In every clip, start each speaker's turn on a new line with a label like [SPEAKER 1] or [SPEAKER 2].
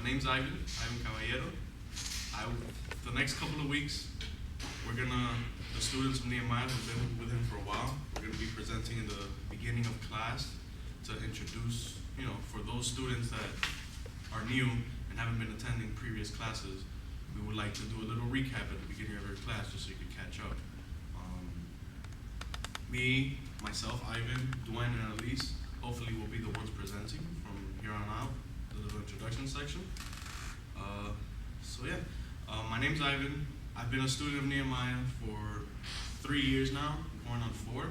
[SPEAKER 1] name's Ivan Caballero. The next couple of weeks, the students from Nehemiah who've been with him for a while, we're gonna be presenting in the beginning of class to introduce, for those students that are new and haven't been attending previous classes, we would like to do a little recap at the beginning of every class just so you can catch up. Me, myself, Ivan, Dwayne, and Elise, hopefully will be the ones presenting from here on out, the little introduction section. My name's Ivan. I've been a student of Nehemiah for 3 years now, going on 4.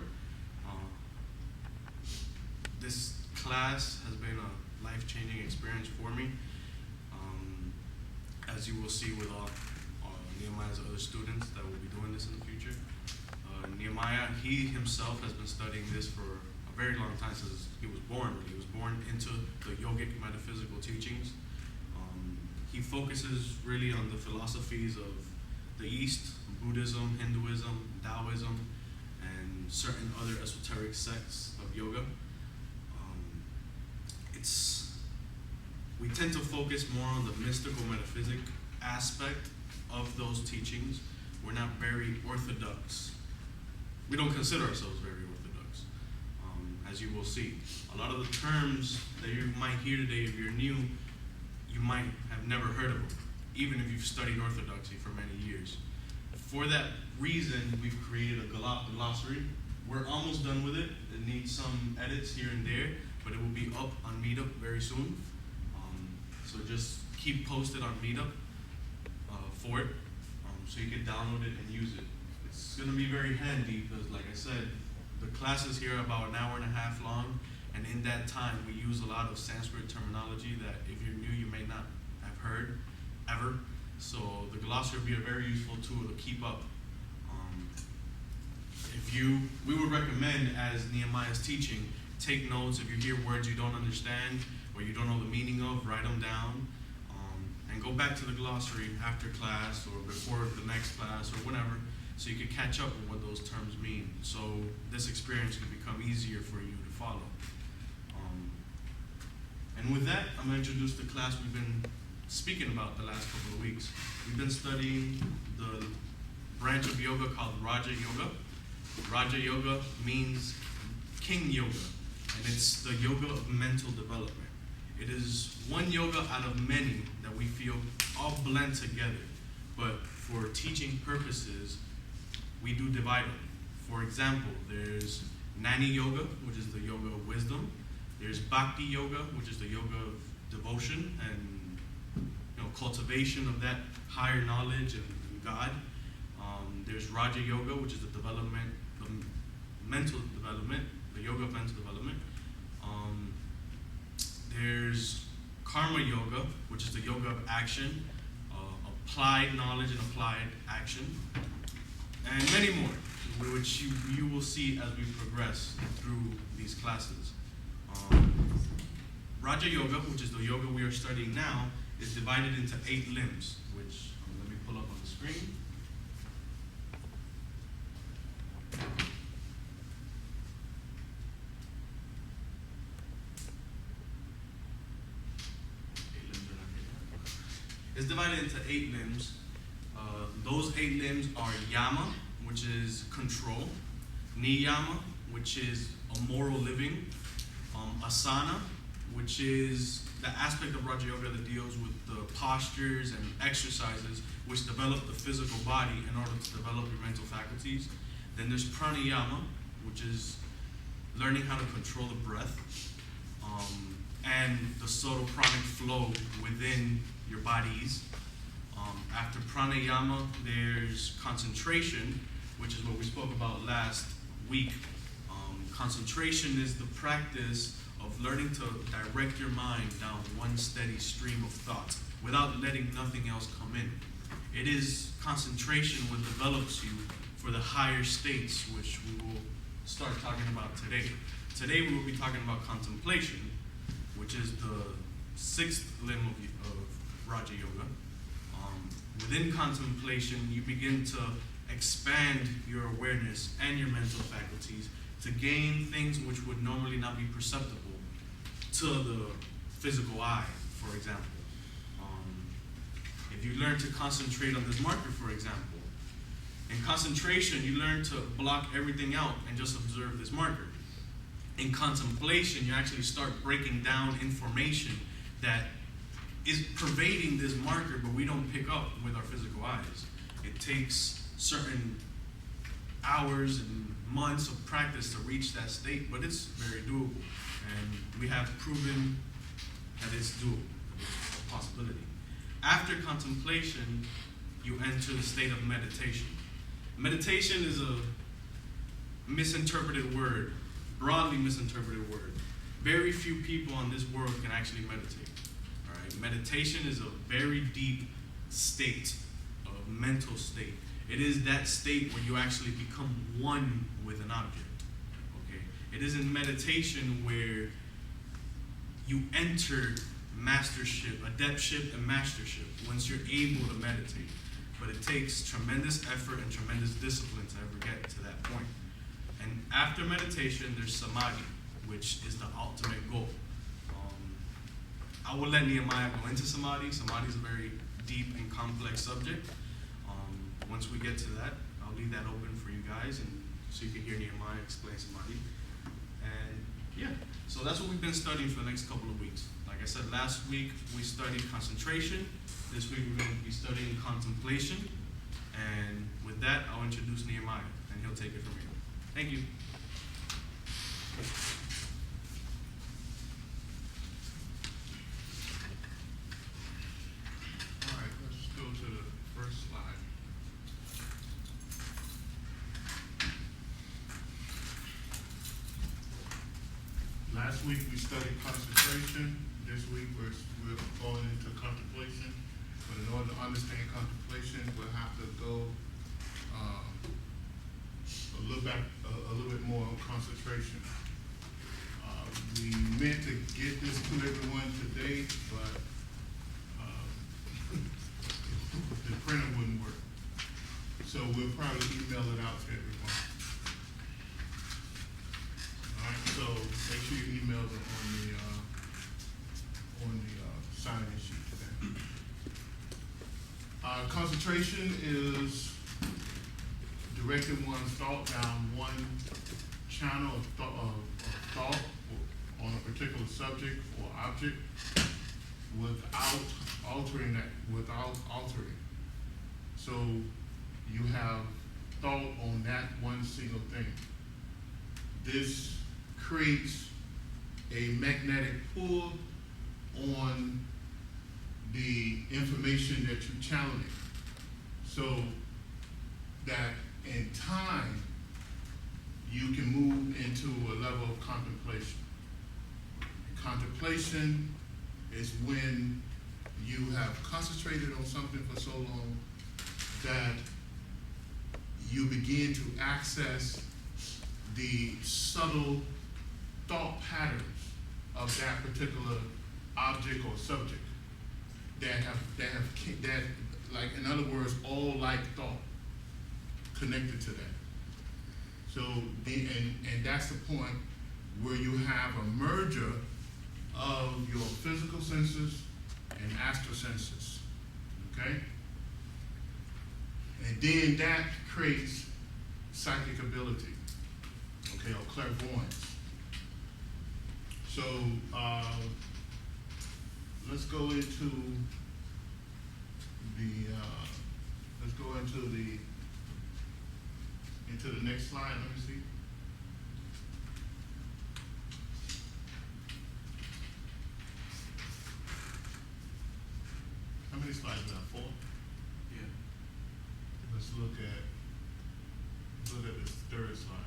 [SPEAKER 1] This class has been a life-changing experience for me, as you will see with all Nehemiah's other students that will be doing this in the future. Nehemiah, he himself has been studying this for a very long time since he was born. He was born into the yogic metaphysical teachings. He focuses really on the philosophies of the East, Buddhism, Hinduism, Taoism, and certain other esoteric sects of yoga. We tend to focus more on the mystical metaphysic aspect of those teachings. We're not very orthodox. We don't consider ourselves very orthodox, as you will see. A lot of the terms that you might hear today, if you're new, you might have never heard of them, even if you've studied orthodoxy for many years. For that reason, we've created a glossary. We're almost done with it. It needs some edits here and there, but it will be up on Meetup very soon. So just keep posted on Meetup for it, so you can download it and use it. It's going to be very handy because, like I said, the classes here are about an hour and a half long, and in that time we use a lot of Sanskrit terminology that if you're new you may not have heard ever. So the glossary will be a very useful tool to keep up. We would recommend, as Nehemiah's teaching, take notes. If you hear words you don't understand or you don't know the meaning of, write them down, and go back to the glossary after class or before the next class or whenever, so you can catch up on what those terms mean. So this experience can become easier for you to follow. And with that, I'm going to introduce the class we've been speaking about the last couple of weeks. We've been studying the branch of yoga called Raja Yoga. Raja Yoga means king yoga, and it's the yoga of mental development. It is one yoga out of many that we feel all blend together, but for teaching purposes, we do divide them. For example, there's Jnana Yoga, which is the yoga of wisdom. There's Bhakti Yoga, which is the yoga of devotion and cultivation of that higher knowledge and God. There's Raja Yoga, which is the mental development, the yoga of mental development. There's Karma Yoga, which is the yoga of action, applied knowledge and applied action, and many more, which you will see as we progress through these classes. Raja Yoga, which is the yoga we are studying now, is divided into 8 limbs, which let me pull up on the screen. It's divided into 8 limbs. Those 8 limbs are Yama, which is control, Niyama, which is a moral living, Asana, which is the aspect of Raja Yoga that deals with the postures and exercises which develop the physical body in order to develop your mental faculties. Then there's Pranayama, which is learning how to control the breath and the subtle pranic flow within your bodies. After Pranayama, there's concentration, which is what we spoke about last week. Concentration is the practice of learning to direct your mind down one steady stream of thought without letting nothing else come in. It is concentration what develops you for the higher states, which we will start talking about today. Today we will be talking about contemplation, which is the 6th limb of Raja Yoga. Within contemplation, you begin to expand your awareness and your mental faculties to gain things which would normally not be perceptible to the physical eye, for example. If you learn to concentrate on this marker, for example, in concentration, you learn to block everything out and just observe this marker. In contemplation, you actually start breaking down information that is pervading this marker, but we don't pick up with our physical eyes. It takes certain hours and months of practice to reach that state, but it's very doable. And we have proven that it's doable, it's a possibility. After contemplation, you enter the state of meditation. Meditation is a misinterpreted word, broadly misinterpreted word. Very few people on this world can actually meditate. All right? Meditation is a very deep state, a mental state. It is that state where you actually become one with an object. Okay? It is in meditation where you enter mastership, adeptship, and mastership once you're able to meditate. But it takes tremendous effort and tremendous discipline to ever get to that point. And after meditation, there's samadhi, which is the ultimate goal. I will let Nehemiah go into samadhi. Samadhi is a very deep and complex subject. Once we get to that, I'll leave that open for you guys, and so you can hear Nehemiah explain samadhi. And yeah, so that's what we've been studying for the next couple of weeks. Like I said, last week we studied concentration. This week we're going to be studying contemplation. And with that, I'll introduce Nehemiah, and he'll take it from here. Thank you.
[SPEAKER 2] All right, let's go to the first slide. Last week we studied concentration. This week we're going into contemplation. But in order to understand contemplation, we'll have to go a little bit more on concentration. We meant to get this to everyone today, but the printer wouldn't work. So we'll probably email it out to everyone. All right, so make sure your emails are on the sign-in sheet today. Concentration is directing one's thought down one channel of thought on a particular subject or object without altering. So you have thought on that one single thing. This creates a magnetic pull on the information that you're channeling, so that in time you can move into a level of contemplation. Contemplation is when you have concentrated on something for so long that you begin to access the subtle thought patterns of that particular object or subject that like, in other words, all like thought connected to that. So and that's the point where you have a merger of your physical senses and astral senses. Okay? And then that creates psychic ability, okay, or clairvoyance. So let's go into the next slide. Let me see. How many slides are there? 4?
[SPEAKER 1] Yeah.
[SPEAKER 2] Let's look at this third slide.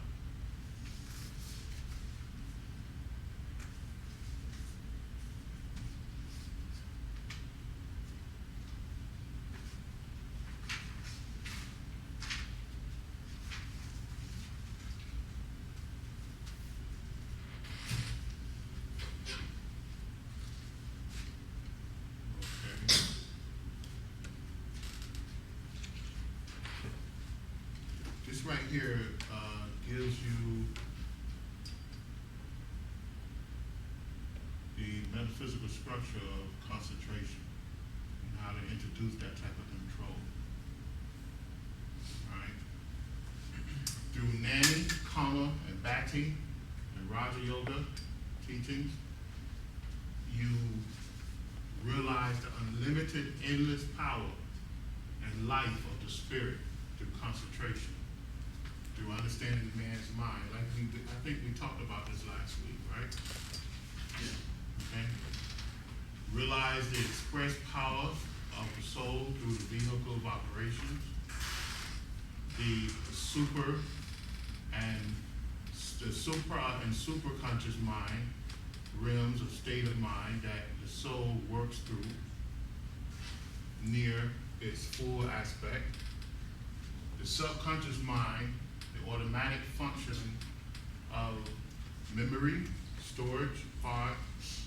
[SPEAKER 2] This right here gives you the metaphysical structure of concentration and how to introduce that type of control. All right. Through Nani, Kama, and Bhakti, and Raja Yoga teachings, you realize the unlimited, endless power and life of the spirit through concentration, through understanding the man's mind. Like I think we talked about this last week, right? Yeah. Okay. Realize the express power of the soul through the vehicle of operations, the super and superconscious mind, realms of state of mind that the soul works through near its full aspect. The subconscious mind, the automatic functioning of memory, storage part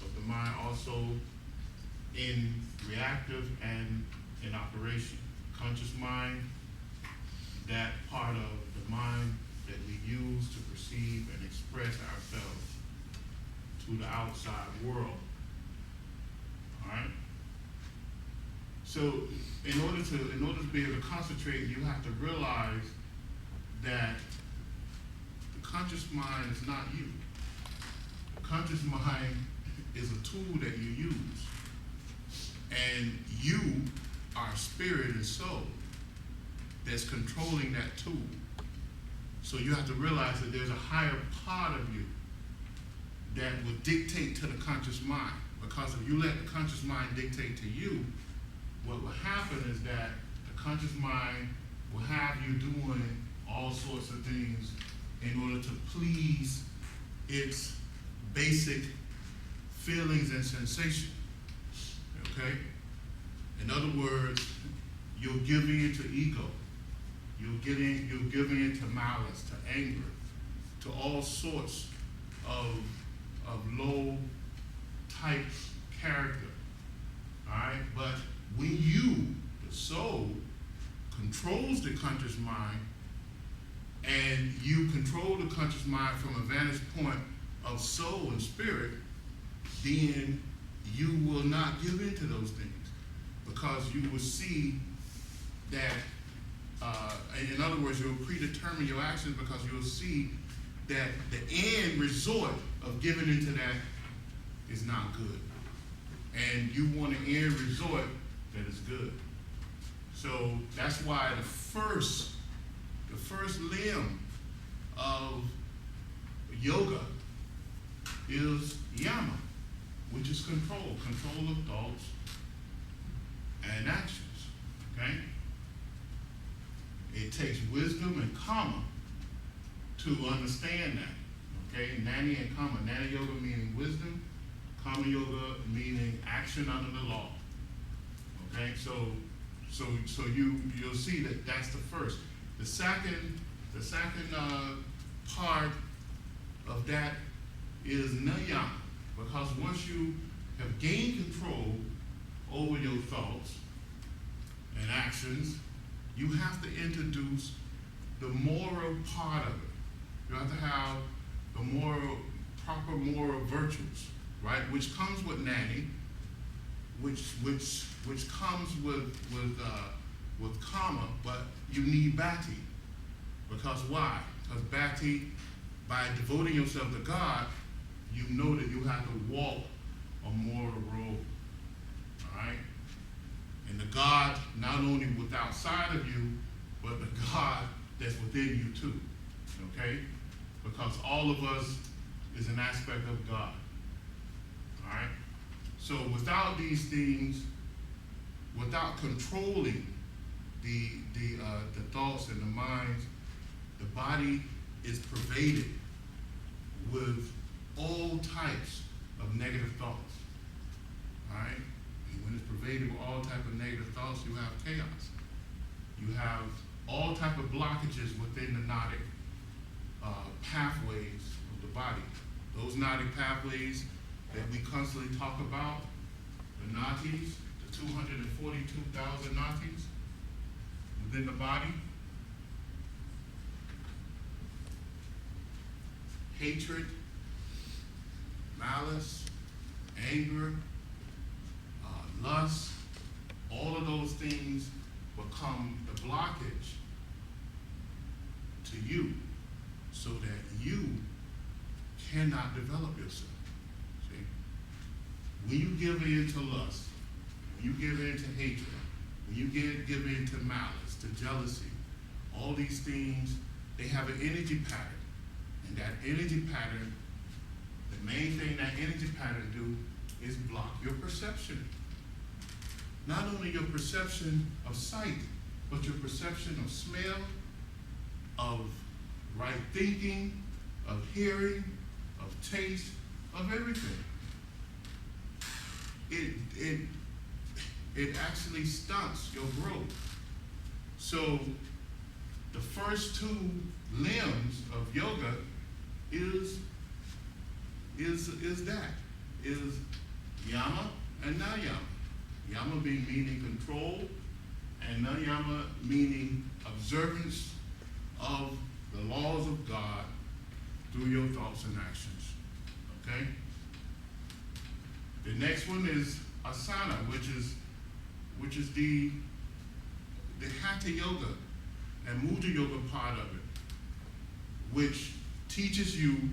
[SPEAKER 2] of the mind, also in reactive and in operation. Conscious mind, that part of the mind that we use to perceive and express ourselves to the outside world. All right? So in order to be able to concentrate, you have to realize that the conscious mind is not you. The conscious mind is a tool that you use. And you are spirit and soul that's controlling that tool. So you have to realize that there's a higher part of you that will dictate to the conscious mind. Because if you let the conscious mind dictate to you, what will happen is that the conscious mind will have you doing all sorts of things in order to please its basic feelings and sensations. Okay? In other words, you'll give in to ego. You'll give in to malice, to anger, to all sorts of low type character. All right? But when you, the soul, controls the conscious mind, and you control the conscious mind from a vantage point of soul and spirit, then you will not give in to those things. Because you will see that, in other words, you'll predetermine your actions because you'll see that the end result of giving into that is not good. And you want an end result that is good. So that's why the first limb of yoga is yama, which is control of thoughts and actions, okay? It takes wisdom and karma to understand that, okay? Nani and karma. Nani yoga meaning wisdom, karma yoga meaning action under the law, okay? So you'll see that that's the first. The second part of that is niyama, because once you have gained control over your thoughts and actions, you have to introduce the moral part of it. You have to have the proper moral virtues, right? Which comes with Nani, which comes with karma, but you need Bhakti. Because why? Because Bhakti, by devoting yourself to God, you know that you have to walk a moral road. All right? And the God not only with outside of you, but the God that's within you too. Okay? Because all of us is an aspect of God. All right? So without these things, without controlling the thoughts and the minds, the body is pervaded with all types of negative thoughts. All right? And when it's pervaded with all types of negative thoughts, you have chaos. You have all type of blockages within the gnotic pathways of the body. Those gnotic pathways that we constantly talk about, the nadis, the 242,000 nadis within the body. Hatred, malice, anger, lust, all of those things become the blockage to you so that you cannot develop yourself. See? When you give in to lust, when you give in to hatred, when you give in to malice, to jealousy, all these things, they have an energy pattern. And that energy pattern, the main thing that energy pattern do is block your perception. Not only your perception of sight, but your perception of smell, of right thinking, of hearing, of taste, of everything. It actually stunts your growth. So the first two limbs of yoga is yama and nayama. Yama being meaning control, and nayama meaning observance of the laws of God through your thoughts and actions. Okay? The next one is asana, which is the hatha yoga and mudra yoga part of it, which teaches you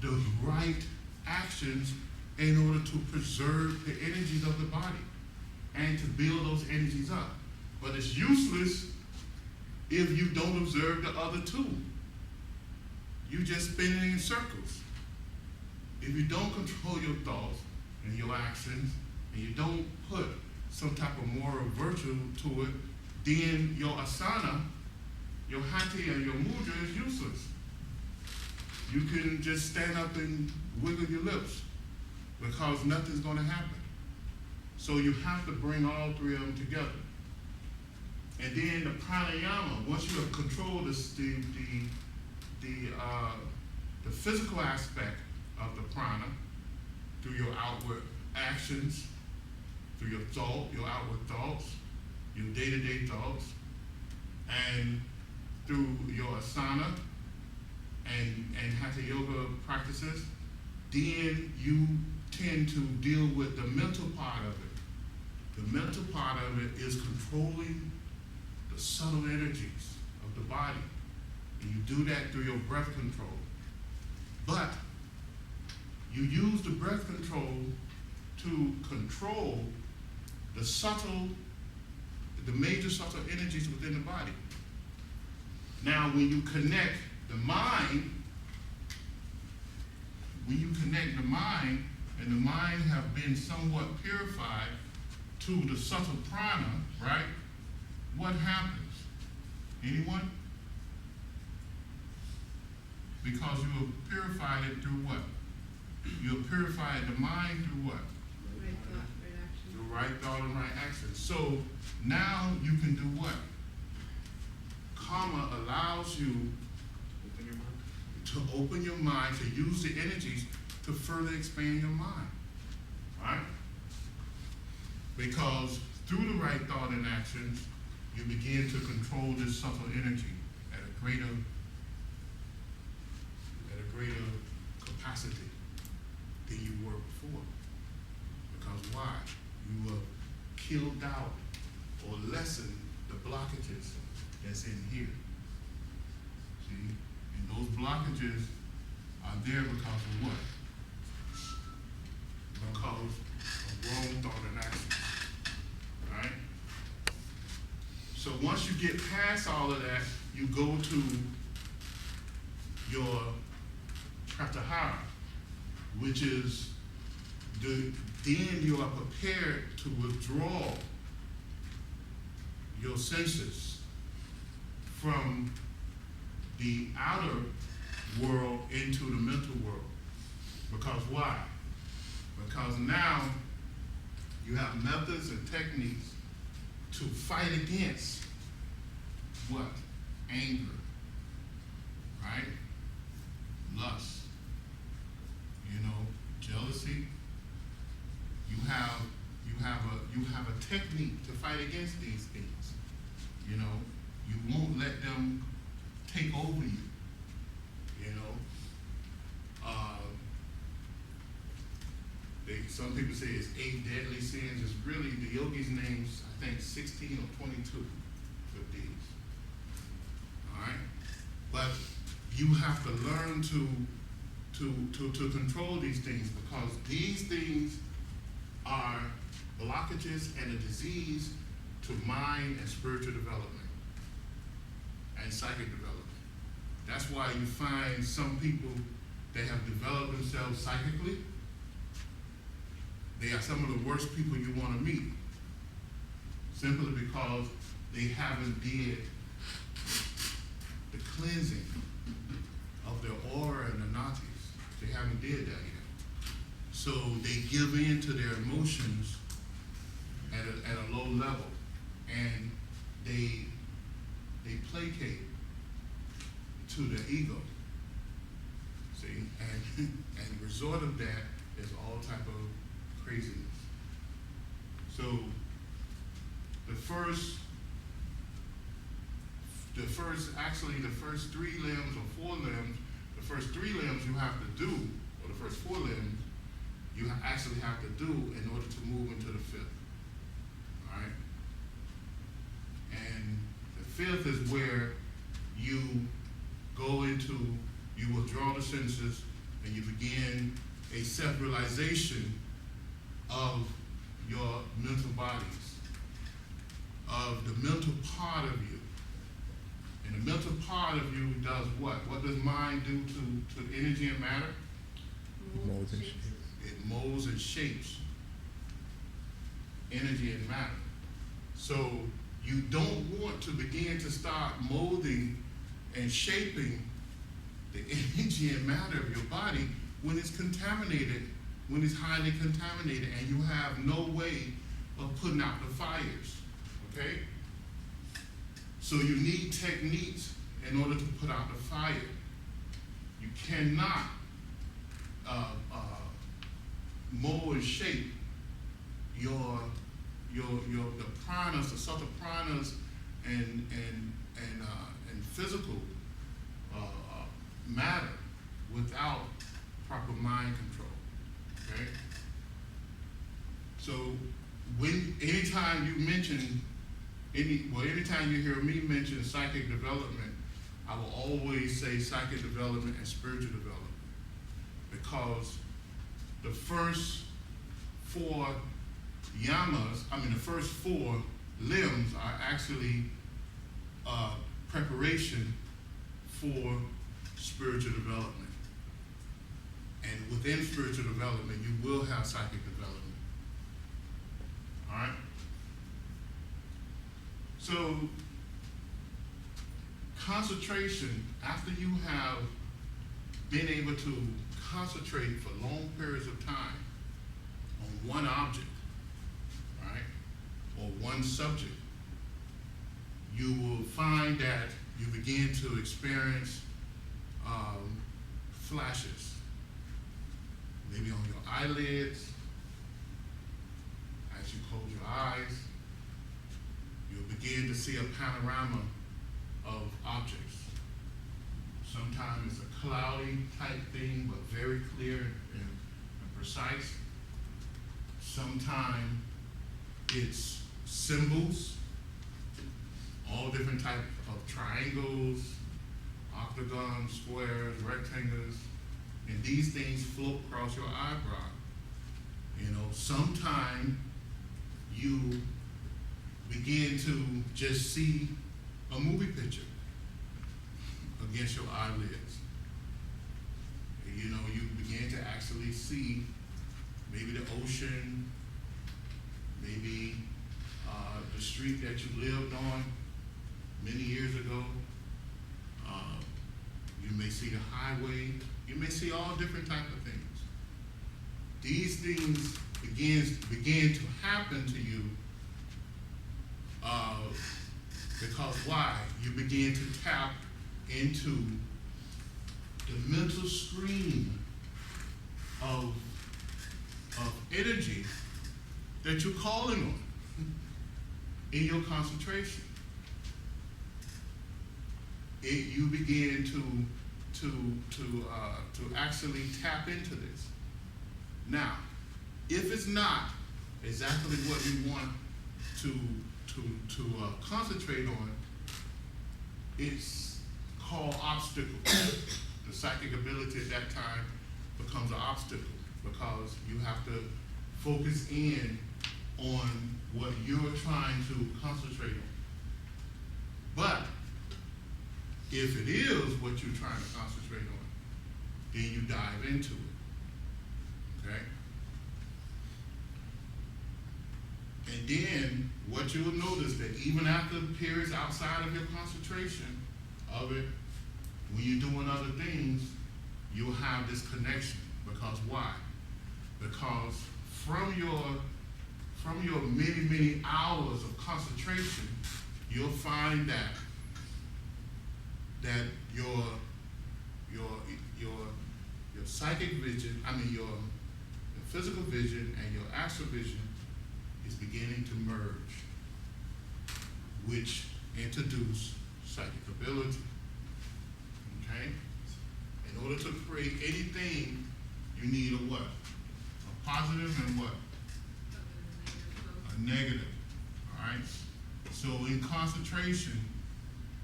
[SPEAKER 2] the right actions in order to preserve the energies of the body and to build those energies up. But it's useless if you don't observe the other two. You just spinning in circles. If you don't control your thoughts and your actions, and you don't put some type of moral virtue to it, then your asana, your hatha and your mudra is useless. You can just stand up and wiggle your lips because nothing's going to happen. So you have to bring all three of them together. And then the pranayama, once you have controlled the physical aspect of the prana through your outward actions, through your thought, your outward thoughts, your day-to-day thoughts, and through your asana and hatha yoga practices, then you tend to deal with the mental part of it. The mental part of it is controlling the subtle energies of the body. And you do that through your breath control. But you use the breath control to control the major subtle energies within the body. Now, when you connect the mind, and the mind have been somewhat purified to the subtle prana, right? What happens? Anyone? Because you have purified it through what? You have purified the mind through what?
[SPEAKER 3] Right thought, right action.
[SPEAKER 2] Through right thought and right action. So now you can do what? Karma allows you to open your mind, to use the energies to further expand your mind. Right? Because through the right thought and actions, you begin to control this subtle energy at a greater capacity than you were before. Because why? You have killed out or lessened the blockages that's in here. See? And those blockages are there because of what? Because of wrong thought and action. Right? So once you get past all of that, you go to your pratyahara, which is then you are prepared to withdraw your senses from the outer world into the mental world. Because why? Because now you have methods and techniques to fight against what? Anger, right? Lust, jealousy. You have a technique to fight against these things. You won't let them take over you. some people say it's 8 deadly sins. It's really the yogis' names, I think 16 or 22 for these. All right? But you have to learn to control these things, because these things are blockages and a disease to mind and spiritual development and psychic development. That's why you find some people that have developed themselves psychically, they are some of the worst people you want to meet, simply because they haven't did the cleansing of their aura and the natis. They haven't did that yet. So they give in to their emotions at a low level, and they placate to the ego. See, and the result of that is all type of craziness. So the first 3 limbs or 4 limbs, the first 3 limbs you have to do, or the first 4 limbs, you actually have to do in order to move into the 5th. All right? And the 5th is where you go into, you withdraw the senses, and you begin a self-realization of your mental bodies, of the mental part of you. And the mental part of you does what? What does mind do to energy and matter?
[SPEAKER 3] Molds and shapes.
[SPEAKER 2] It molds and shapes energy and matter. So you don't want to begin to start molding and shaping the energy and matter of your body when it's contaminated, when it's highly contaminated, and you have no way of putting out the fires, okay? So you need techniques in order to put out the fire. You cannot mold and shape the pranas, the subtle pranas, and physical matter without proper mind control. Okay. So anytime you mention anytime you hear me mention psychic development, I will always say psychic development and spiritual development, because the first 4 yamas, the first 4 limbs are actually preparation for spiritual development. And within spiritual development, you will have psychic development. All right? So, concentration, after you have been able to concentrate for long periods of time on one object, right, or one subject, you will find that you begin to experience flashes, maybe on your eyelids, as you close your eyes. You'll begin to see a panorama of objects. Sometimes it's a cloudy type thing, but very clear and precise. Sometimes it's symbols, all different types of triangles, octagons, squares, rectangles, and these things float across your eyebrow. Sometimes you begin to just see a movie picture against your eyelids. You begin to actually see maybe the ocean, maybe the street that you lived on many years ago. You may see the highway. You may see all different types of things. These things begin to happen to you because why? You begin to tap into the mental stream of energy that you're calling on in your concentration. You begin to actually tap into this. Now, if it's not exactly what you want to concentrate on, it's called obstacle. The psychic ability at that time becomes an obstacle because you have to focus in on what you're trying to concentrate on. But if it is what you're trying to concentrate on, then you dive into it. Okay? And then what you'll notice that even after periods outside of your concentration of it, when you're doing other things, you'll have this connection. Because why? Because from your many, many hours of concentration, you'll find that your psychic vision, your physical vision and your astral vision is beginning to merge, which introduce psychic ability. Okay? In order to create anything, you need a what? A positive and what? A negative. All right? So in concentration,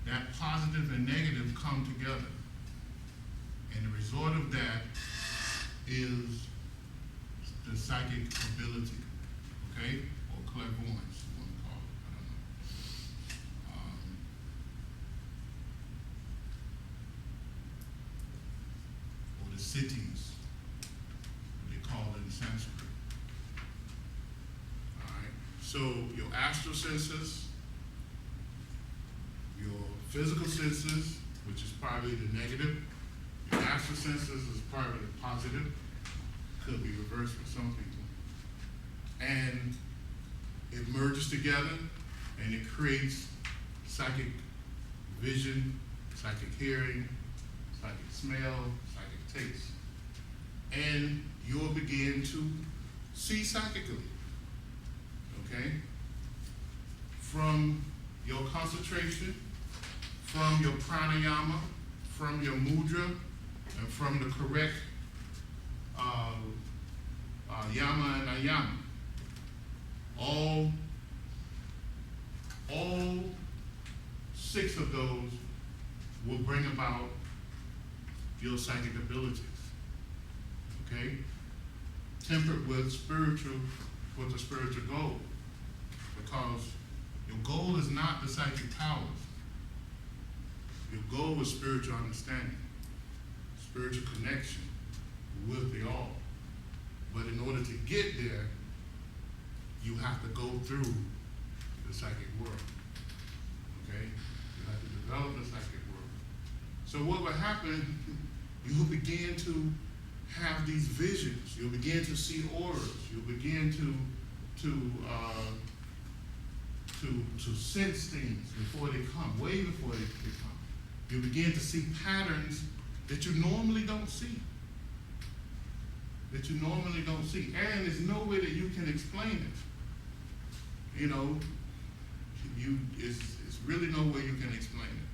[SPEAKER 2] that positive and negative come together. And the result of that is the psychic ability, okay? Or clairvoyance, you want to call it, I don't know. Or the cities, what they call it in Sanskrit. All right, so your astral senses, your physical senses, which is probably the negative, your astral senses is probably the positive, could be reversed for some people. And it merges together and it creates psychic vision, psychic hearing, psychic smell, psychic taste. And you'll begin to see psychically, okay? From your concentration, from your pranayama, from your mudra, and from the correct yama and ayama. All 6 of those will bring about your psychic abilities. Okay? Tempered with a spiritual goal. Because your goal is not the psychic powers. Your goal is spiritual understanding, spiritual connection with the all. But in order to get there, you have to go through the psychic world. Okay? You have to develop the psychic world. So what will happen, you'll begin to have these visions. You'll begin to see auras. You'll begin to sense things before they come, way before they come. You begin to see patterns that you normally don't see. And there's no way that you can explain it. You know, it's really no way you can explain it.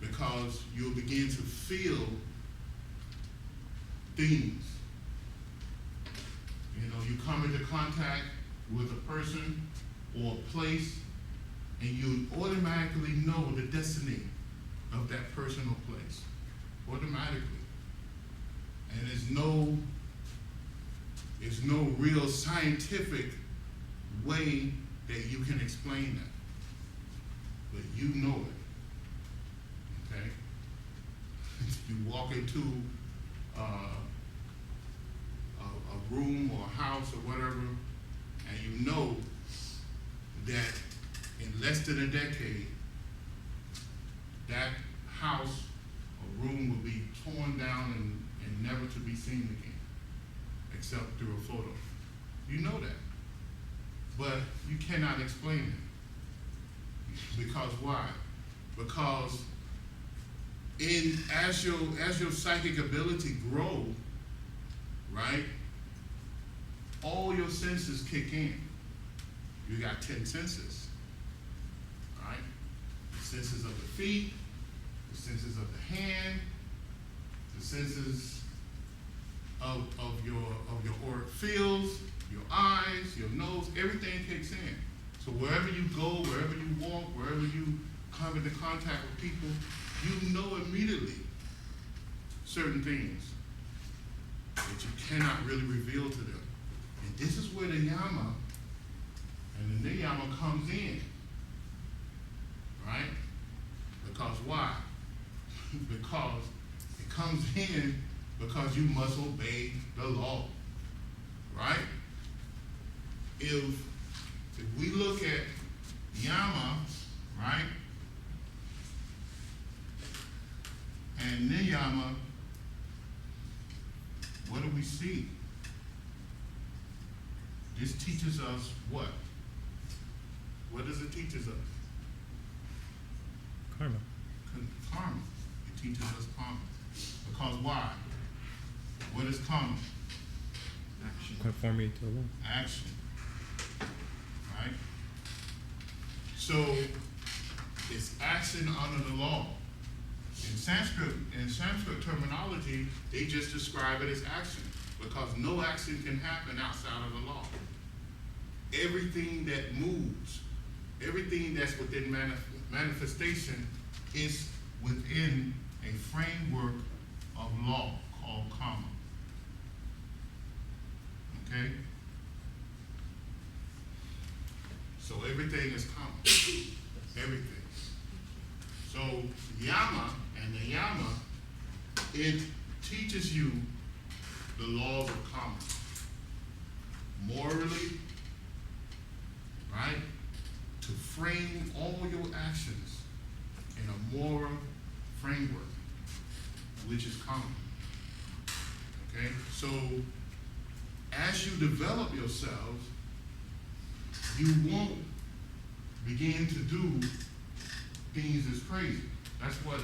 [SPEAKER 2] Because you'll begin to feel things. You know, you come into contact with a person or a place, and you automatically know the destiny of that person or place. Automatically. And there's no real scientific way that you can explain that. But you know it. Okay? You walk into a room or a house or whatever, and you know that in less than a decade, that house or room will be torn down and never to be seen again, except through a photo. You know that. But you cannot explain it. Because why? Because as your psychic ability grow, right, all your senses kick in. You got 10 senses, right? The senses of the feet, the senses of the hand, the senses of of your auric fields, your eyes, your nose, everything kicks in. So wherever you go, wherever you walk, wherever you come into contact with people, you know immediately certain things that you cannot really reveal to them. And this is where the yama and the niyama comes in, right? Because why? Because it comes in because you must obey the law, right? If we look at yama, right, and niyama, what do we see? This teaches us what? What does it teach us?
[SPEAKER 3] Karma.
[SPEAKER 2] Karma. It teaches us karma. Because why? What is karma?
[SPEAKER 1] Action.
[SPEAKER 3] Conformity to the law.
[SPEAKER 2] Action. Right? So it's action under the law. In Sanskrit terminology, they just describe it as action because no action can happen outside of the law. Everything that moves, everything that's within manifestation is within a framework of law called karma. Okay? So everything is karma. Everything. So yama and the yama, it teaches you the laws of karma. Morally, right? To frame all your actions in a moral framework, which is karma. Okay? So as you develop yourselves, you won't begin to do things that's crazy. That's what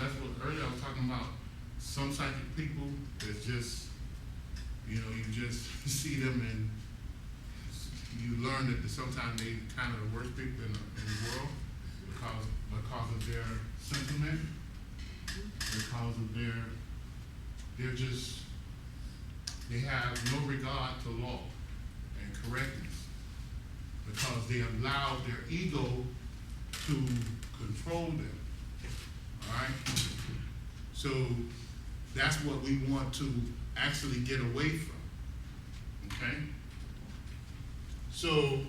[SPEAKER 2] earlier I was talking about. Some psychic people that just, you just see them and you learn that sometimes they kind of the worst people in the world because of their sentiment, because of they have no regard to law and correctness because they allowed their ego to control them. All right? So that's what we want to actually get away from. Okay? So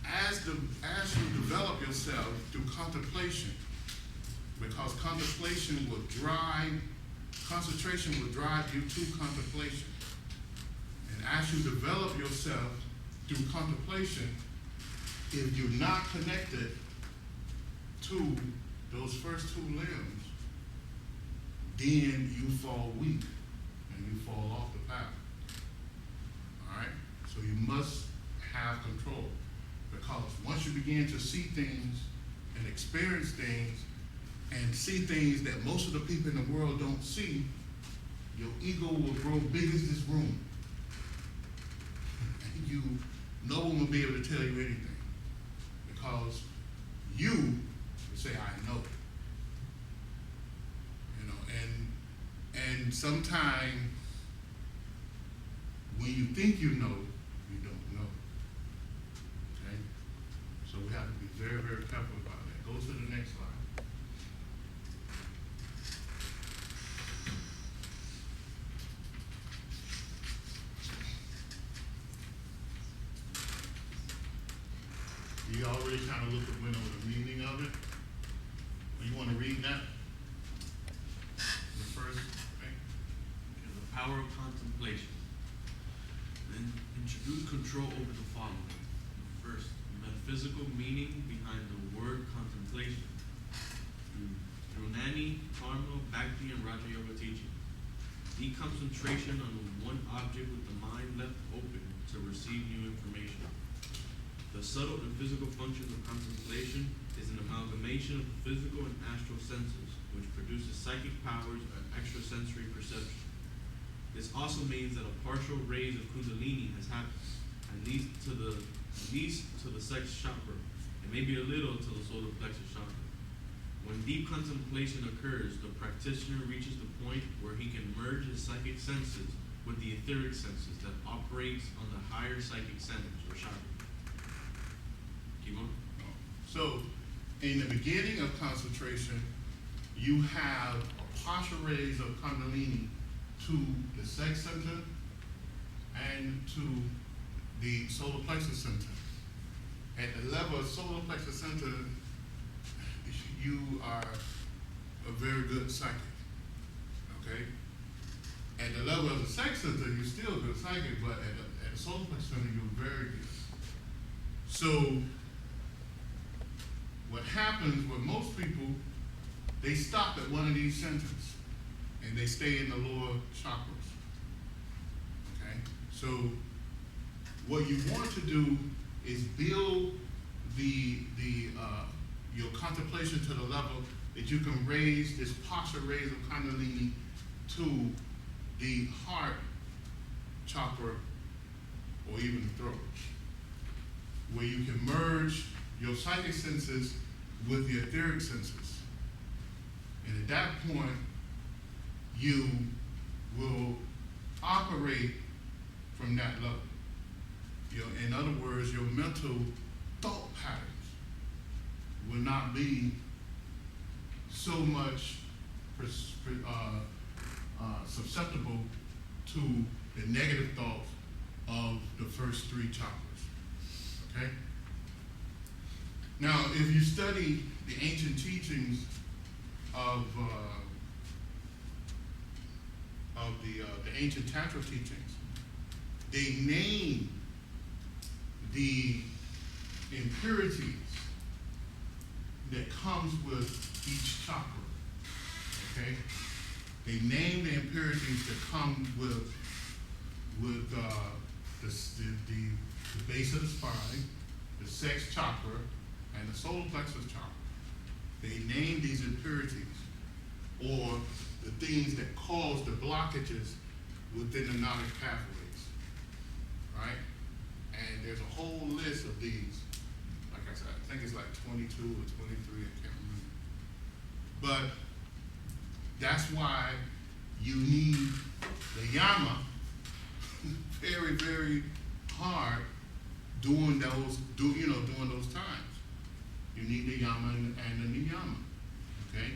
[SPEAKER 2] as you develop yourself through contemplation, because concentration will drive you to contemplation. And as you develop yourself through contemplation, if you're not connected to those first two limbs, then you fall weak and you fall off the path. All right? So you must have control, because once you begin to see things and experience things and see things that most of the people in the world don't see, your ego will grow big as this room. And no one will be able to tell you anything, because you will say, I know. And sometimes when you think you know, you don't know. Okay? So we have to be very, very careful about that. Go to the next slide. You already kind of went over the meaning of it. You want to read that? The first thing?
[SPEAKER 1] Okay, the power of contemplation. Then introduce control over the following. First, metaphysical meaning behind the word contemplation. Through Nani, Karma, Bhakti, and Raja Yoga teaching. Deep concentration on one object with the mind left open to receive new information. The subtle and physical functions of contemplation is an amalgamation of the physical and astral senses, which produces psychic powers and extrasensory perception. This also means that a partial raise of Kundalini has happened, at least to the sex chakra, and maybe a little to the solar plexus chakra. When deep contemplation occurs, the practitioner reaches the point where he can merge his psychic senses with the etheric senses that operates on the higher psychic centers or chakras. Keep on.
[SPEAKER 2] So, in the beginning of concentration, you have a partial raise of Kundalini to the sex center and to the solar plexus center. At the level of solar plexus center, you are a very good psychic. Okay? At the level of the sex center, you're still a good psychic, but at the solar plexus center, you're very good. So, what happens with most people, they stop at one of these centers and they stay in the lower chakras. Okay? So, what you want to do is build your contemplation to the level that you can raise this partial raise of Kundalini to the heart chakra or even the throat, where you can merge your psychic senses with the etheric senses. And at that point, you will operate from that level. In other words, your mental thought patterns will not be so much susceptible to the negative thoughts of the first three chakras. Okay? Now, if you study the ancient teachings of the ancient Tantra teachings, they name the impurities that comes with each chakra. Okay? They name the impurities that come with the base of the spine, the sex chakra, and the solar plexus chakra. They name these impurities or the things that cause the blockages within the knowledge pathways. Right? And there's a whole list of these. Like I said, I think it's like 22 or 23, I can't remember. But that's why you need the yama very, very hard during those times. You need the yama and the niyama. Okay?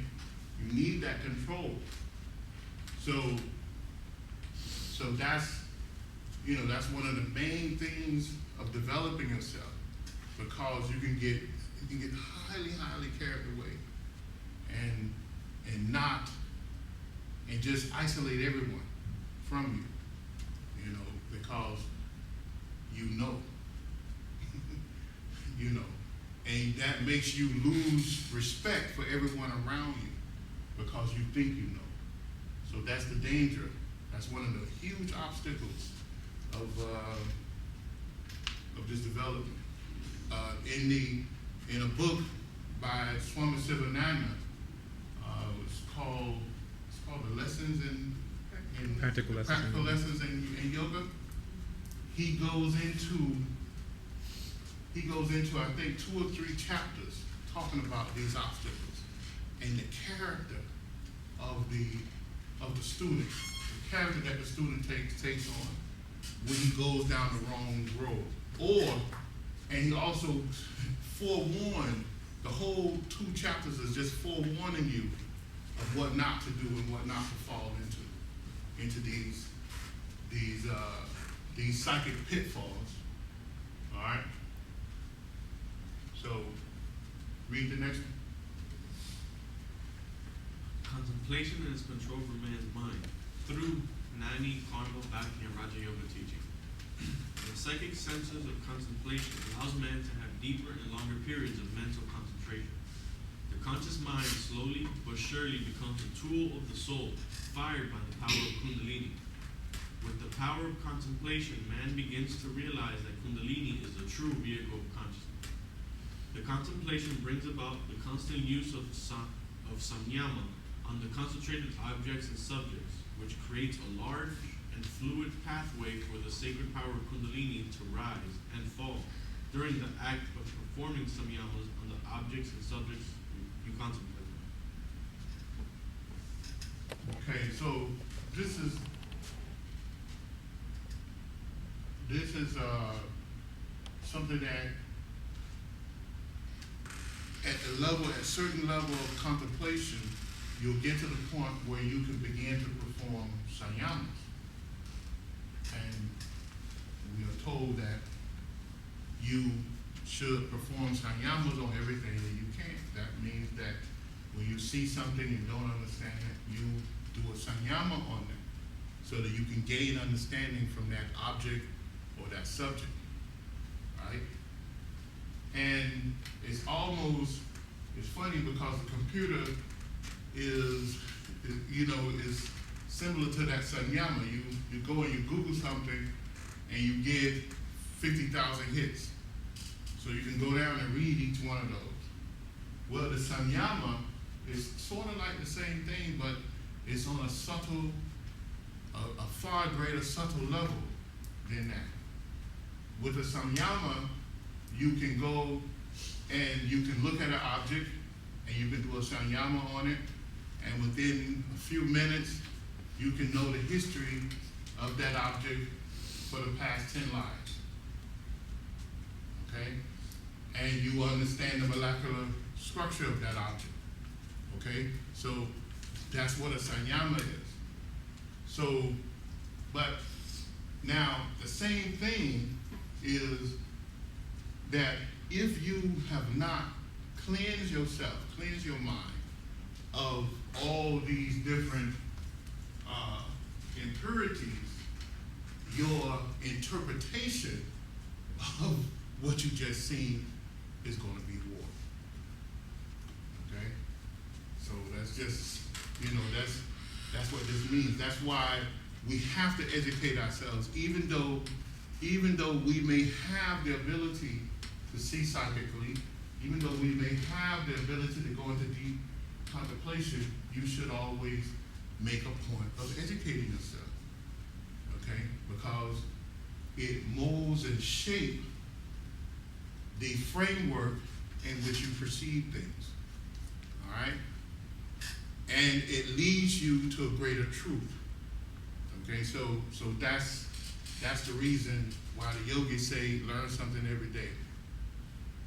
[SPEAKER 2] You need that control. So that's that's one of the main things of developing yourself, because you can get highly, highly carried away and just isolate everyone from you, because and that makes you lose respect for everyone around you because you think you know. So that's the danger. That's one of the huge obstacles of this development. In a book by Swami Sivananda, it's called The Lessons in
[SPEAKER 3] Practical
[SPEAKER 2] Lessons in Yoga. He goes into I think 2 or 3 chapters talking about these obstacles and the character of the student, the character that the student takes on when he goes down the wrong road. And he also forewarned, the whole 2 chapters is just forewarning you of what not to do and what not to fall into these psychic pitfalls. All right? So, read the next one.
[SPEAKER 1] Contemplation is control over man's mind through Nani, Karma, Bhakti, and Raja Yoga teaching. The psychic senses of contemplation allows man to have deeper and longer periods of mental concentration. The conscious mind slowly but surely becomes a tool of the soul, fired by the power of Kundalini. With the power of contemplation, man begins to realize that Kundalini is the true vehicle of consciousness. The contemplation brings about the constant use of samyama on the concentrated objects and subjects, which creates a large and fluid pathway for the sacred power of Kundalini to rise and fall during the act of performing samyamas on the objects and subjects you contemplate.
[SPEAKER 2] Okay, so this is something that at certain level of contemplation, you'll get to the point where you can begin to perform sanyamas. And we are told that you should perform sanyamas on everything that you can. That means that when you see something and don't understand it, you do a sanyama on it so that you can gain understanding from that object or that subject, right? And it's funny because the computer is similar to that sanyama. You go and you Google something and you get 50,000 hits. So you can go down and read each one of those. Well, the sanyama is sort of like the same thing, but it's on a far greater subtle level than that. With the sanyama, you can go and you can look at an object and you can do a sanyama on it, and within a few minutes, you can know the history of that object for the past 10 lives. Okay? And you understand the molecular structure of that object. Okay? So that's what a sanyama is. So, but now the same thing is that if you have not cleansed yourself, cleansed your mind of all these different impurities, your interpretation of what you just seen is going to be warped. Okay? So that's just, that's what this means. That's why we have to educate ourselves, even though we may have the ability to see psychically, even though we may have the ability to go into deep contemplation, you should always make a point of educating yourself, okay? Because it molds and shapes the framework in which you perceive things, all right? And it leads you to a greater truth, okay? So that's the reason why the yogis say learn something every day.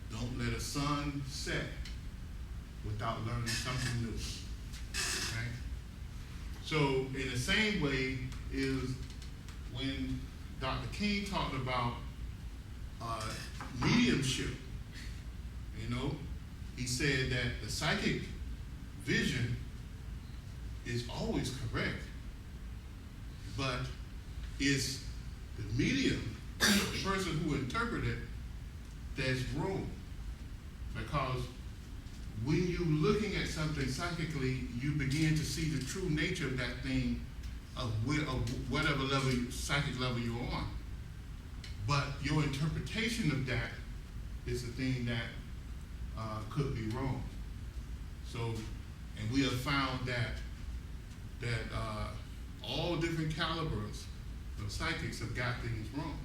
[SPEAKER 2] Don't let a sun set without learning something new, okay? So in the same way is when Dr. King talked about mediumship, he said that the psychic vision is always correct, but it's the medium, the person who interpreted it, that's wrong. Because when you're looking at something psychically, you begin to see the true nature of that thing, of whatever level, psychic level you're on. But your interpretation of that is the thing that could be wrong. So, and we have found that all different calibers of psychics have got things wrong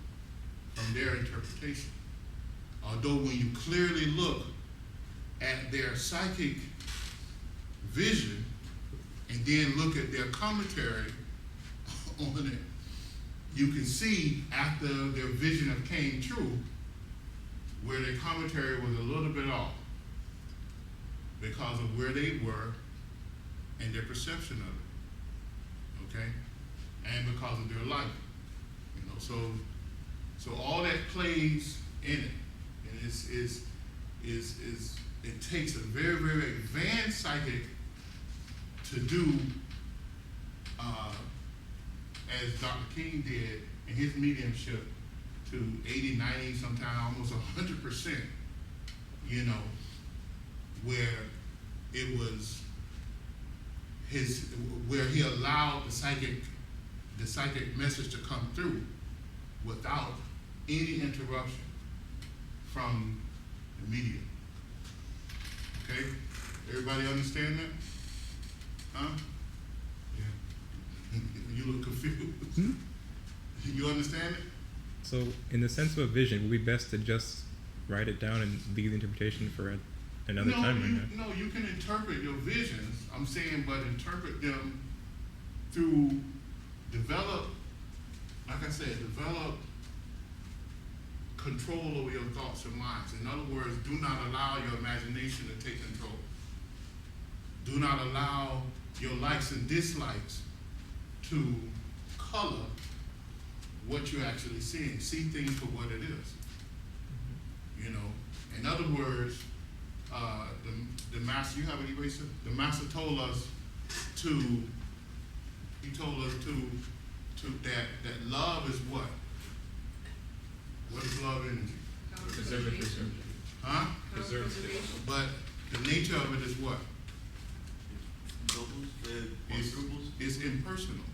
[SPEAKER 2] from their interpretation. Although when you clearly look at their psychic vision and then look at their commentary on it, you can see after their vision came true where their commentary was a little bit off because of where they were and their perception of it, okay? And because of their life, so all that plays in it, and it takes a very, very advanced psychic to do as Dr. King did in his mediumship to 80, 90, sometimes almost 100%, where it was where he allowed the psychic message to come through without any interruption from the medium. Okay? Everybody understand that? Huh? Yeah. You look confused. You understand it?
[SPEAKER 3] So, in the sense of a vision, would it be best to just write it down and leave the interpretation for another time?
[SPEAKER 2] No, you can interpret your visions. I'm saying, but interpret them through develop, like I said, develop control over your thoughts and minds. In other words, do not allow your imagination to take control. Do not allow your likes and dislikes to color what you're actually seeing. See things for what it is. You know, in other words, the master, you have an eraser? The master told us to that love is what? What is love energy?
[SPEAKER 3] Preservative.
[SPEAKER 2] Huh?
[SPEAKER 3] Preservative.
[SPEAKER 2] But the nature of it is what? It's impersonal.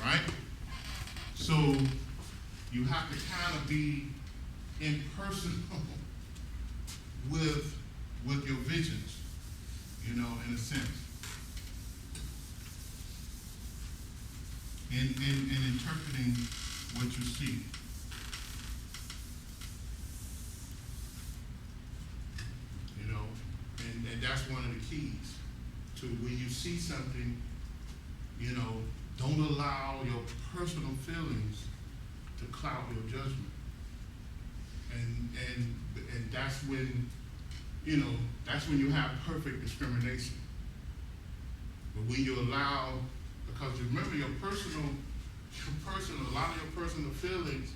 [SPEAKER 2] Right? So you have to kind of be impersonal with your visions, you know, in a sense. In interpreting what you see. You know, and that's one of the keys to when you see something, you know, don't allow your personal feelings to cloud your judgment. And that's when, you know, that's when you have perfect discrimination. But when you allow, because you remember a lot of your personal feelings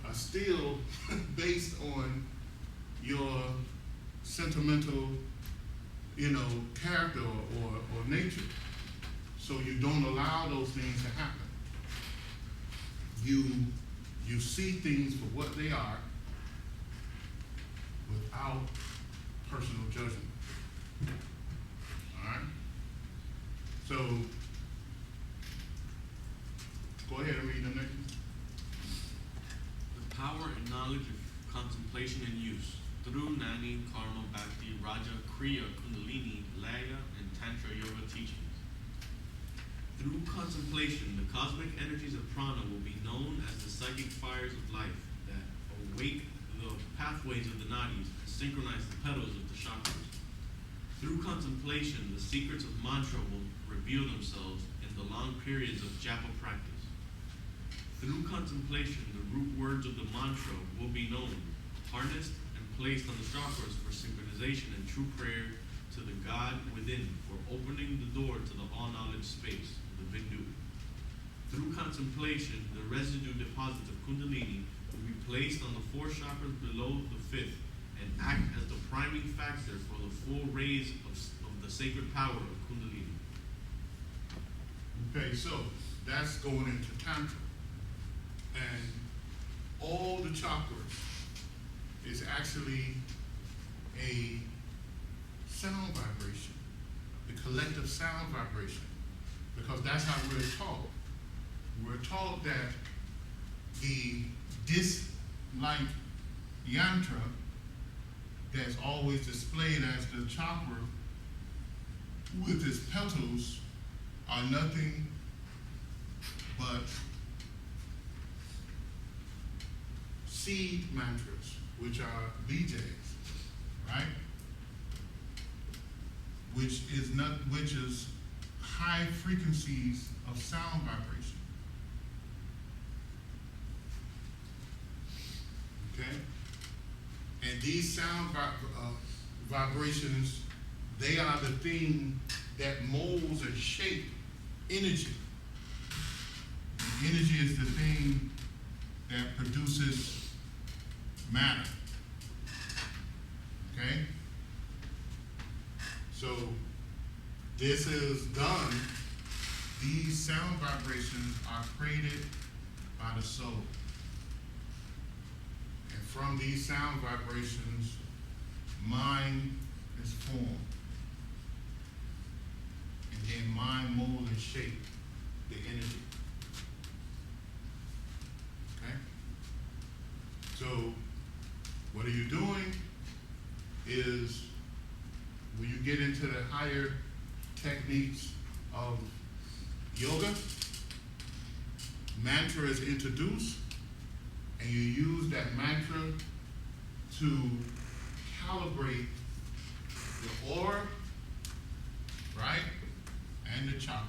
[SPEAKER 2] are still based on your sentimental, you know, character or nature. So you don't allow those things to happen. You see things for what they are without personal judgment. All right? So, go ahead and read the next one.
[SPEAKER 1] The power and knowledge of contemplation and use through Nani, Karma, Bhakti, Raja, Kriya, Kundalini, Laya, and Tantra Yoga teachings. Through contemplation, the cosmic energies of prana will be known as the psychic fires of life that awake the pathways of the nadis and synchronize the petals of the chakras. Through contemplation, the secrets of mantra will reveal themselves in the long periods of japa practice. Through contemplation, the root words of the mantra will be known, harnessed, and placed on the chakras for synchronization and true prayer to the God within for opening the door to the all-knowledge space, the Bindu. Through contemplation, the residue deposits of Kundalini will be placed on the 4 chakras below the 5th and act as the priming factor for the full rays of the sacred power of Kundalini.
[SPEAKER 2] Okay, so that's going into Tantra. And all the chakras is actually a sound vibration, the collective sound vibration, because that's how we're taught. We're taught that this like yantra that's always displayed as the chakra with its petals are nothing but seed mantras, which are BJs, right? Which is high frequencies of sound vibration. Okay? And these sound vibrations, they are the thing that molds and shape energy. And energy is the thing that produces matter. Okay? So this is done. These sound vibrations are created by the soul. And from these sound vibrations, mind is formed. And then mind mold and shape the energy. Okay? So what are you doing is when you get into the higher techniques of yoga, mantra is introduced, and you use that mantra to calibrate the aura, right, and the chakras.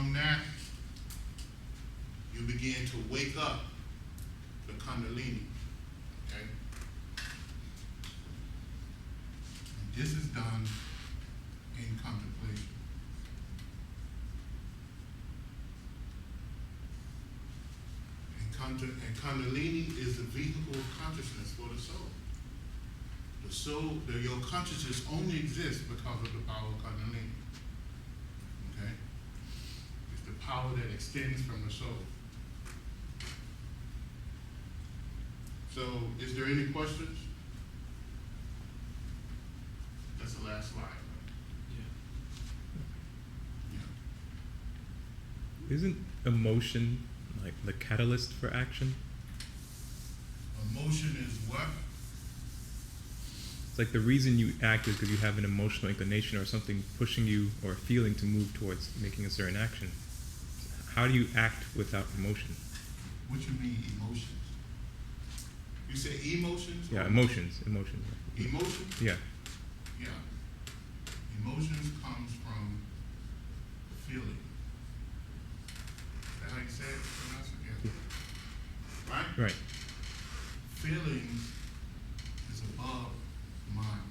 [SPEAKER 2] from that, you begin to wake up the Kundalini, okay? And this is done in contemplation. And Kundalini is the vehicle of consciousness for the soul. The soul, your consciousness only exists because of the power of Kundalini. Okay? It's the power that extends from the soul. So, is there any questions? That's the last slide. Yeah.
[SPEAKER 3] Isn't emotion like the catalyst for action?
[SPEAKER 2] Emotion is what?
[SPEAKER 3] It's like the reason you act is because you have an emotional inclination or something pushing you or a feeling to move towards making a certain action. How do you act without emotion?
[SPEAKER 2] What you mean emotions? You say emotions?
[SPEAKER 3] Yeah, emotions. Emotions.
[SPEAKER 2] Emotions?
[SPEAKER 3] Yeah.
[SPEAKER 2] Yeah. Emotions comes from feeling. Is that how you say it? Yeah. Right?
[SPEAKER 3] Right.
[SPEAKER 2] Feelings is above mind.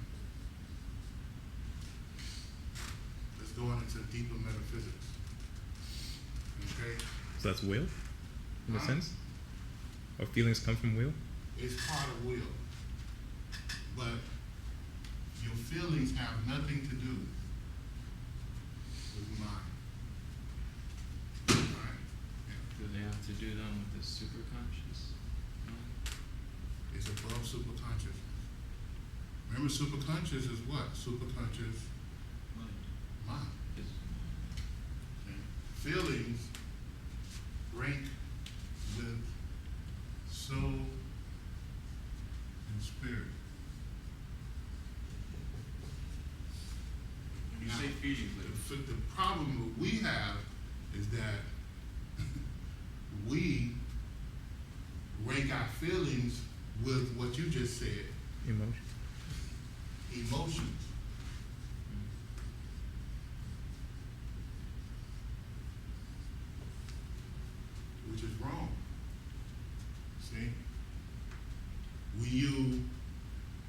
[SPEAKER 2] Let's go into deeper metaphysics. Okay?
[SPEAKER 3] So that's will, in a
[SPEAKER 2] Huh?
[SPEAKER 3] sense? Or feelings come from will?
[SPEAKER 2] It's part of will. But your feelings have nothing to do with mind. Right? Yeah.
[SPEAKER 4] Do they have to do them with the superconscious mind?
[SPEAKER 2] It's above superconscious. Remember, superconscious is what? Superconscious mind. Okay? Feelings rank with soul and spirit.
[SPEAKER 1] When you say feelings, like,
[SPEAKER 2] The problem that we have is that we rank our feelings with what you just said,
[SPEAKER 3] Emotion.
[SPEAKER 2] emotions. Which is wrong. See?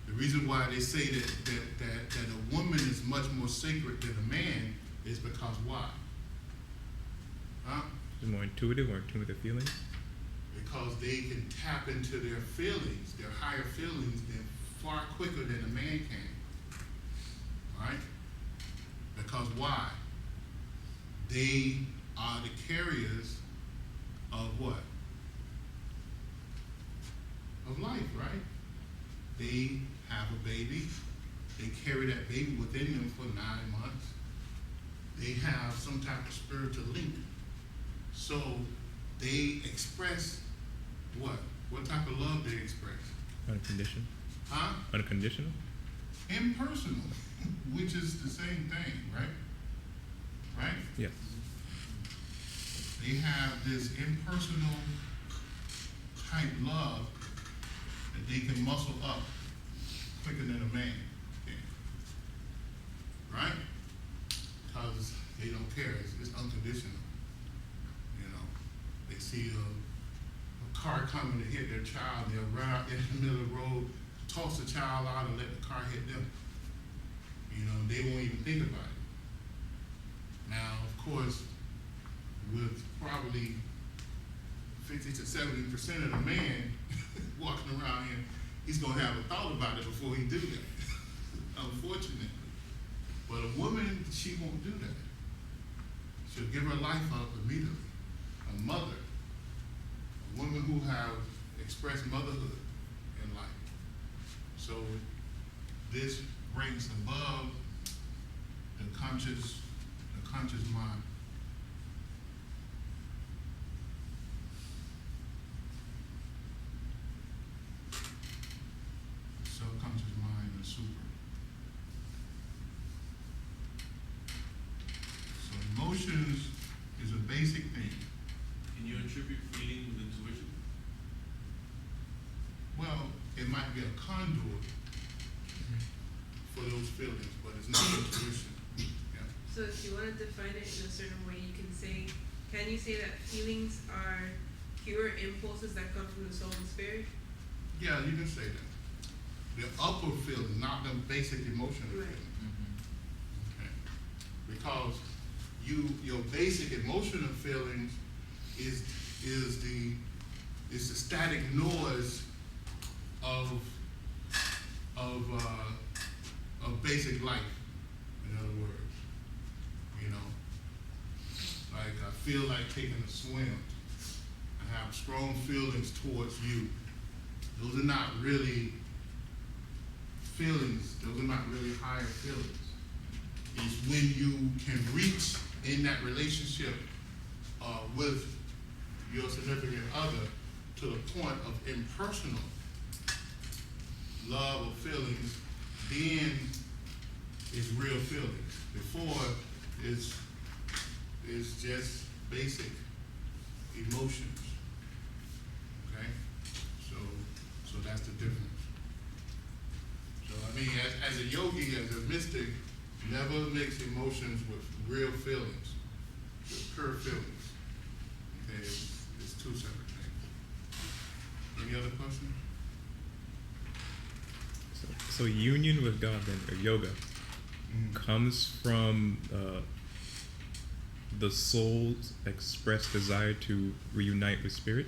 [SPEAKER 2] The reason why they say that a woman is much more sacred than a man is because why? Huh?
[SPEAKER 3] Is it more intuitive or in tune with the feelings?
[SPEAKER 2] Because they can tap into their feelings, their higher feelings, far quicker than a man can. Right? Because why? They are the carriers of what? Of life, right? They have a baby. They carry that baby within them for 9 months. They have some type of spiritual link. So they express what? What type of love they express?
[SPEAKER 3] Unconditional.
[SPEAKER 2] Huh?
[SPEAKER 3] Unconditional?
[SPEAKER 2] Impersonal, which is the same thing, right? Right?
[SPEAKER 3] Yes.
[SPEAKER 2] They have this impersonal type love that they can muscle up quicker than a man can. Right? Because they don't care. It's unconditional. You know, they see a car coming to hit their child, they'll run out in the middle of the road, toss the child out and let the car hit them. You know, they won't even think about it. Now, of course, with probably 50 to 70% of the man walking around here, he's gonna have a thought about it before he do that. Unfortunately. But a woman, she won't do that. She'll give her life up immediately. A mother, a woman who have expressed motherhood in life. So this ranks above the conscious mind. Subconscious mind and super. So emotions is a basic thing.
[SPEAKER 1] can you attribute feeling with intuition?
[SPEAKER 2] Well, it might be a conduit for those feelings, but it's not intuition. Yeah.
[SPEAKER 5] So if you want to define it in a certain way, you can you say that feelings are pure impulses that come from the soul and spirit?
[SPEAKER 2] Yeah, you can say that. The upper feeling, not the basic emotional
[SPEAKER 5] Right.
[SPEAKER 2] feeling. Okay. Because your basic emotional feelings is the static noise of basic life. In other words, you know, like I feel like taking a swim. I have strong feelings towards you. Those are not really feelings. Those are not really higher feelings. It's when you can reach in that relationship with your significant other to the point of impersonal love or feelings, then it's real feelings. Before, it's just basic emotions. Okay? So that's the difference. So I mean, as a yogi, as a mystic, never mix emotions with real feelings, with pure feelings. Okay, it's two separate things. Any other questions?
[SPEAKER 3] So union with God then, or yoga, comes from the soul's expressed desire to reunite with spirit?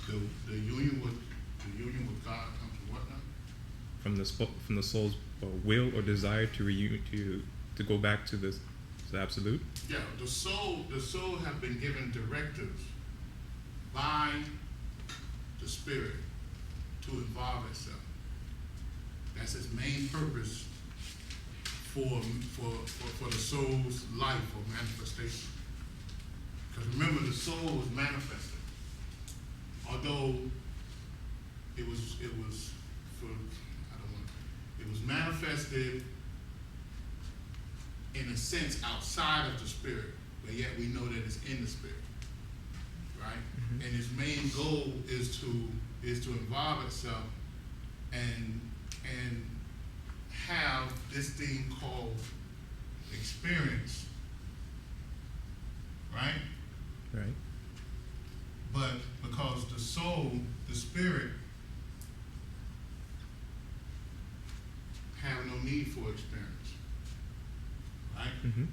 [SPEAKER 2] The union with God comes from what now?
[SPEAKER 3] From the soul's will or desire to to go back to the absolute?
[SPEAKER 2] Yeah, the soul have been given directives by the spirit to involve itself. That's its main purpose for the soul's life or manifestation. Because remember, the soul was manifested. Although it was manifested in a sense outside of the spirit, but yet we know that it's in the spirit, right?
[SPEAKER 3] Mm-hmm.
[SPEAKER 2] And its main goal is to involve itself and have this thing called experience, right?
[SPEAKER 3] Right.
[SPEAKER 2] But because the soul, the spirit, have no need for experience, right?
[SPEAKER 3] Mm-hmm.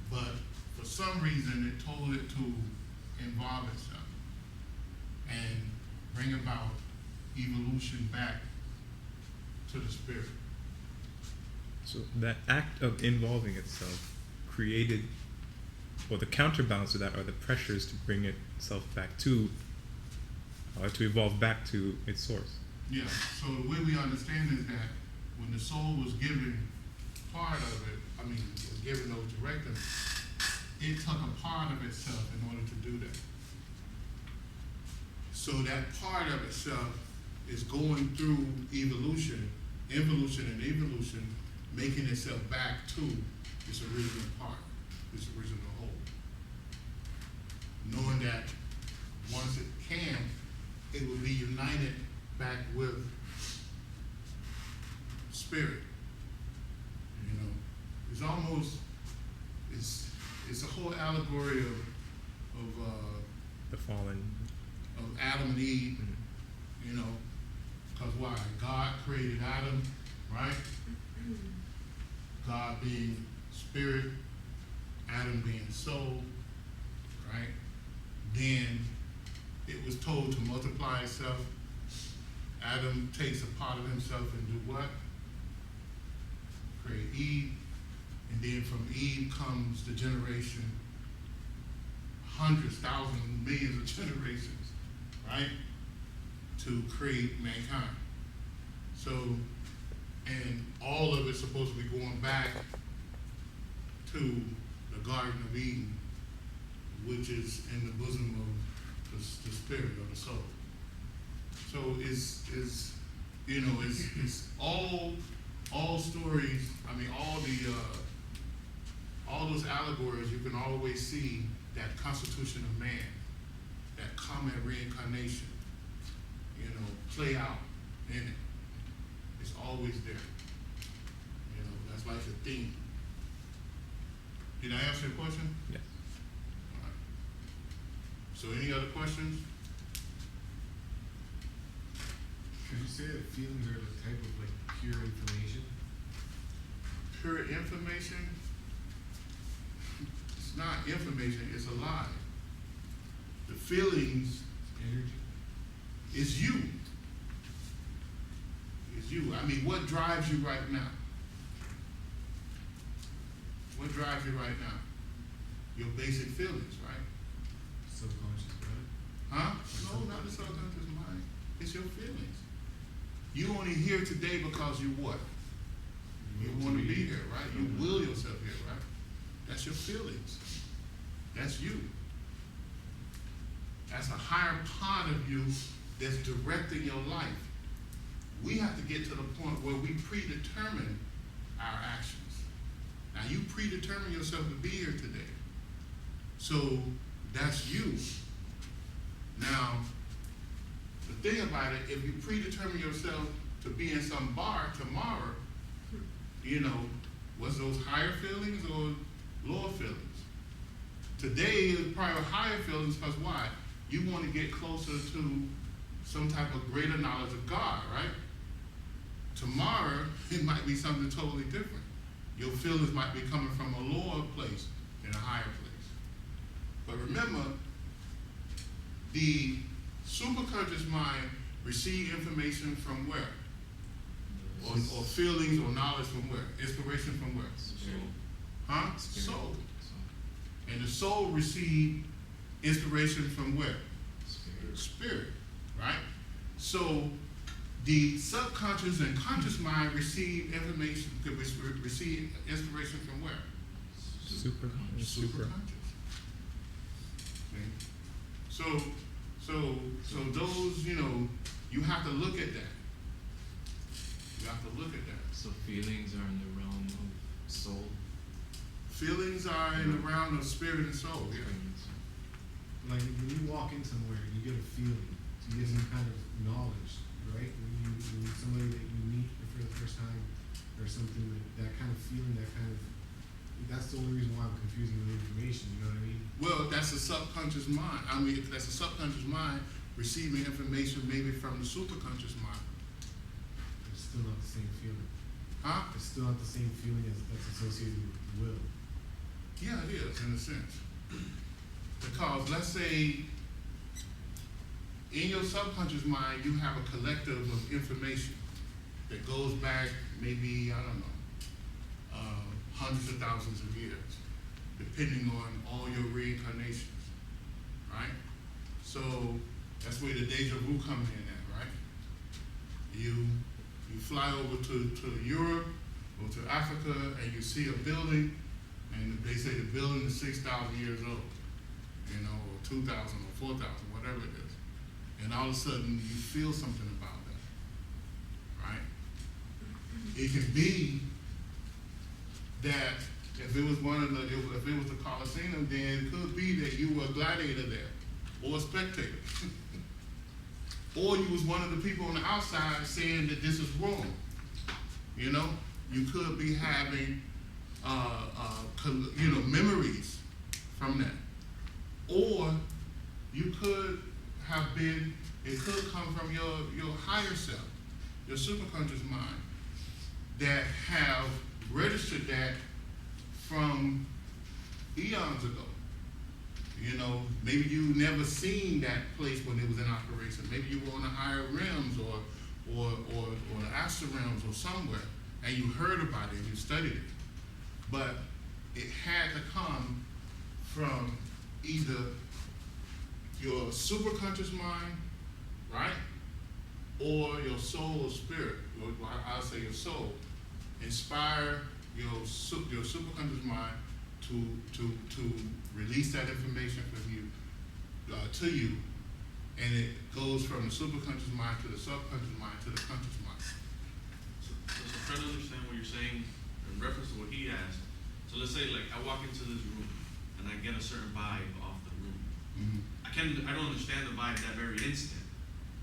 [SPEAKER 2] But for some reason, it told it to involve itself and bring about evolution back to the spirit.
[SPEAKER 3] So that act of involving itself created, or the counterbalance to that are the pressures to bring itself back to evolve back to its source.
[SPEAKER 2] Yeah, so the way we understand is that when the soul was given part of it, was given those directives, it took a part of itself in order to do that. So that part of itself is going through evolution, making itself back to its original part, its original whole. Knowing that once it can, it will be united back with spirit. You know, it's almost, it's a whole allegory of
[SPEAKER 3] The fallen.
[SPEAKER 2] Adam and Eve.
[SPEAKER 3] Mm-hmm.
[SPEAKER 2] You know, because why? God created Adam, right? God being spirit, Adam being soul, right? Then it was told to multiply itself. Adam takes a part of himself and do what? Create Eve. And then from Eve comes the generation, hundreds, thousands, millions of generations, right? To create mankind. So, and all of it's supposed to be going back to the Garden of Eden, which is in the bosom of the spirit or the soul. So it's all stories. I mean, all those allegories. You can always see that constitution of man, that common reincarnation, play out in it. It's always there. That's like the theme. Did I answer your question?
[SPEAKER 3] Yes.
[SPEAKER 2] All right. So any other questions?
[SPEAKER 6] Could you say that feelings are the type of like pure information?
[SPEAKER 2] Pure information? It's not information, it's a lie. The feelings
[SPEAKER 6] Energy?
[SPEAKER 2] is you. It's you. I mean, what drives you right now? What drives you right now? Your basic feelings, right?
[SPEAKER 6] Subconscious, right?
[SPEAKER 2] Huh? No, not the subconscious mind. It's your feelings. You only here today because you what? You want to be here, right? You will yourself here, right? That's your feelings. That's you. That's a higher part of you that's directing your life. We have to get to the point where we predetermine our actions. Now you predetermine yourself to be here today. So that's you. Now, the thing about it, if you predetermine yourself to be in some bar tomorrow, you know, was those higher feelings or lower feelings? Today is probably higher feelings because why? You want to get closer to some type of greater knowledge of God, right? Tomorrow, it might be something totally different. Your feelings might be coming from a lower place than a higher place. But remember, the superconscious mind receives information from where? Or feelings or knowledge from where? Inspiration from where?
[SPEAKER 4] Spirit.
[SPEAKER 2] Huh?
[SPEAKER 4] Spirit.
[SPEAKER 2] Soul. And the soul receives inspiration from where?
[SPEAKER 4] Spirit.
[SPEAKER 2] Spirit, right? So the subconscious and conscious mind receive information, receive inspiration from where?
[SPEAKER 3] Super.
[SPEAKER 2] Superconscious. Okay. So those, you know, you have to look at that. You have to look at that.
[SPEAKER 4] So feelings are in the realm of soul.
[SPEAKER 2] Feelings are in the realm of spirit and soul, yeah.
[SPEAKER 6] Like when you walk in somewhere, you get a feeling. So you get some kind of knowledge, right? When somebody that you meet for the first time, or something that kind of feeling, that's the only reason why I'm confusing the information. You know what I mean?
[SPEAKER 2] Well, that's a subconscious mind. I mean, that's a subconscious mind receiving information maybe from the superconscious mind.
[SPEAKER 6] It's still not the same feeling.
[SPEAKER 2] Huh?
[SPEAKER 6] It's still not the same feeling that's associated with will.
[SPEAKER 2] Yeah, it is, in a sense. Because let's say in your subconscious mind, you have a collective of information that goes back maybe, I don't know, hundreds of thousands of years, depending on all your reincarnations, right? So that's where the deja vu comes in at, right? You fly over to Europe or to Africa and you see a building and they say the building is 6,000 years old, you know, or 2,000 or 4,000, whatever it is. And all of a sudden you feel something about that, right? It can be that if it was if it was the Colosseum, then it could be that you were a gladiator there or a spectator. Or you was one of the people on the outside saying that this is wrong. You know, you could be having, memories from that. Or you could have been, it could come from your higher self, your superconscious mind, that have registered that from eons ago. You know, maybe you never seen that place when it was in operation. Maybe you were on the higher realms or the astral realms or somewhere, and you heard about it and you studied it. But it had to come from either your superconscious mind, right, or your soul or spirit. Or I'll say your soul. Inspire your superconscious mind to release that information from you to you, and it goes from the superconscious mind to the subconscious mind to the conscious mind.
[SPEAKER 1] So try to understand what you're saying in reference to what he asked. So let's say like I walk into this room and I get a certain vibe off the room.
[SPEAKER 2] Mm-hmm.
[SPEAKER 1] I don't understand the vibe that very instant,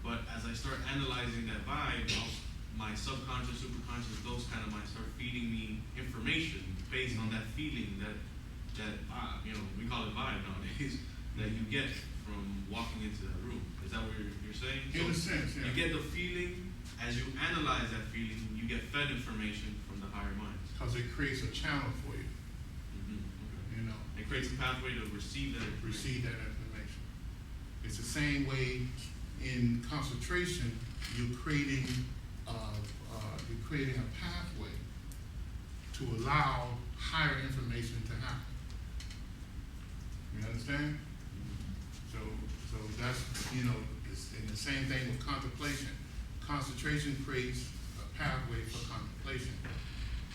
[SPEAKER 1] but as I start analyzing that vibe, my subconscious, superconscious, those kind of minds start feeding me information based on that feeling that that we call it vibe nowadays, that you get from walking into that room. Is that what you're saying?
[SPEAKER 2] In a sense, yeah.
[SPEAKER 1] You get the feeling, as you analyze that feeling, you get fed information from the higher mind.
[SPEAKER 2] Because it creates a channel for you,
[SPEAKER 1] Okay.
[SPEAKER 2] you know,
[SPEAKER 1] It creates a pathway to receive that information.
[SPEAKER 2] receive that information. It's the same way in concentration, you're creating a pathway to allow higher information to happen. You understand? So that's, it's in the same thing with contemplation. Concentration creates a pathway for contemplation.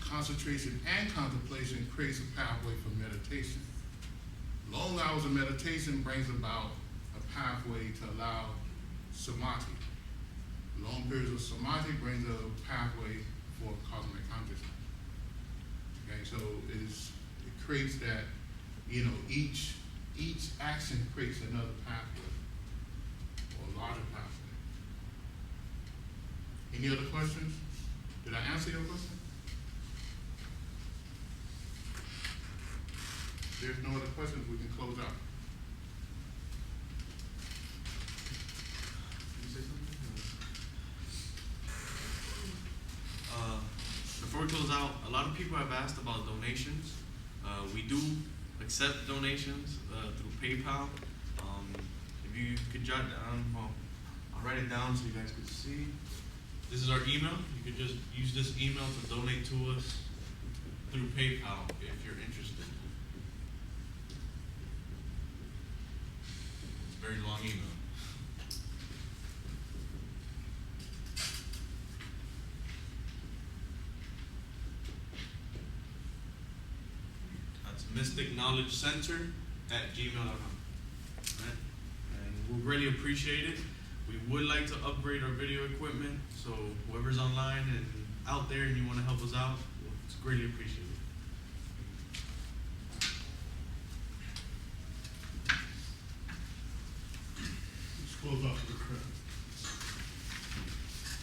[SPEAKER 2] Concentration and contemplation creates a pathway for meditation. Long hours of meditation brings about a pathway to allow samadhi. Long periods of samadhi brings a pathway for cosmic consciousness. Okay, so it creates that, each action creates another pathway, or a larger pathway. Any other questions? Did I answer your question? If there's no other questions, we can close out.
[SPEAKER 1] Can you say something? Before we close out, a lot of people have asked about donations. We do accept donations through PayPal. If you could jot down, I'll write it down so you guys could see. This is our email. You could just use this email to donate to us through PayPal if you're interested. It's a very long email. mysticknowledgecenter@gmail.com. Right? And we'll really appreciate it. We would like to upgrade our video equipment, so whoever's online and out there and you want to help us out, it's greatly appreciated.
[SPEAKER 2] Let's close off with a prayer.